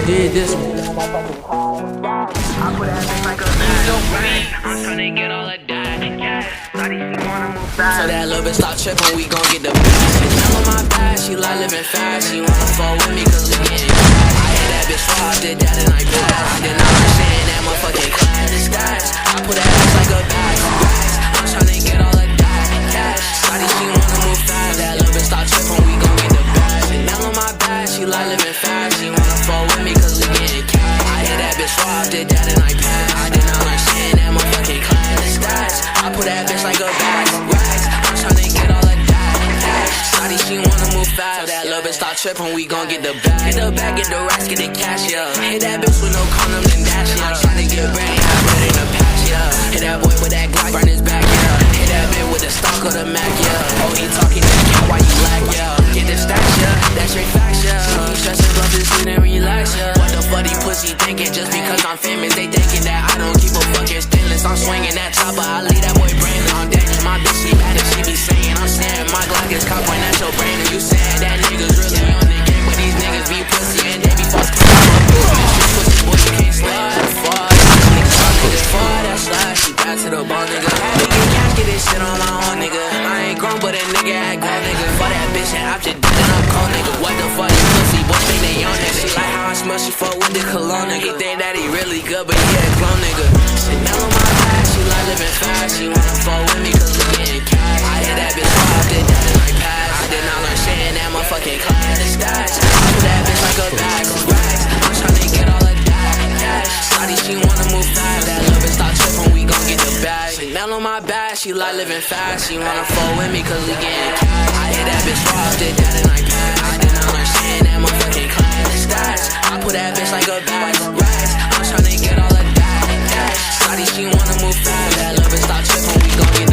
did this one. I'm tryna get all of that. So that little bitch stop trippin', we gon' get the bag. She down on my back, she like living fast. She wanna fall with me cause we getting cash. I hit that bitch raw, did that and I did that. I did not understand that motherfucking class. The stats, I put that bitch like a bag. I'm tryna get all of that cash. Shawty, she wanna move fast. That little bitch stop trippin', we gon' get the bag. She down on my back, she like living fast. She wanna fall with me cause we getting cash. I hit that bitch raw, did that and I passed. I did not understand that motherfucking class. The stats, I put that bitch like a bag. I'm tryna get all of that cash. Shawty, she wanna move fast. So that little bitch stop trippin', we gon' get the bag. Get the bag, get the racks, get the cash, yeah. Hit that bitch with no condom and dash, yeah. I'm tryna get ready, I put it in a patch, yeah. Hit that boy with that Glock, burn his back, yeah. Hit that bitch with the stock of the Mac, yeah. Oh, he talking that cat, why you lack, yeah. Get the stacks, yeah, that's straight facts, yeah. He stressin' bluff this shit and relax, yeah. What the fuck these pussy thinking? Just because I'm famous, they thinking that I don't keep a fucking stainless. I'm swinging that chopper, I leave that boy brain on damage. My bitch, she mad if she be saying I'm saying my Glock is cocked, point at your brain. And you saying that niggas really on the game, but these niggas be pussy and they be false. Pussy boy, you can't slide far. Niggas fuck niggas far, that slide. She back to the ball, nigga. Had to get cash, get this shit on my own, nigga. I ain't grown, but a nigga act grown, nigga. For that bitch and I'm just dead and I'm cold, nigga. What the fuck, you pussy boy, think they on that shit. Like how I smell, she fuck with the cologne, nigga. He think that he really good, but he a clone, nigga. Sit down on my back, she like living fast. She wanna fall with me cause we getting cash. I hit that bitch raw, did that and I passed. I did not learn saying that motherfucking class. The stats, I put that bitch like a bag of racks. I'm tryna get all of that cash. Shawty, she wanna move fast. That little bitch stop trippin', we gon' get the bag. Sit down on my back, she like living fast. She wanna fall with me cause we getting cash. I hit that bitch raw, did that and I passed. I did not learn saying that motherfucking class. The stats, I put that bitch like a bag of racks. I'm tryna get all of that cash. Shawty, she wanna move fast. That little bitch stop trippin', we gon' get the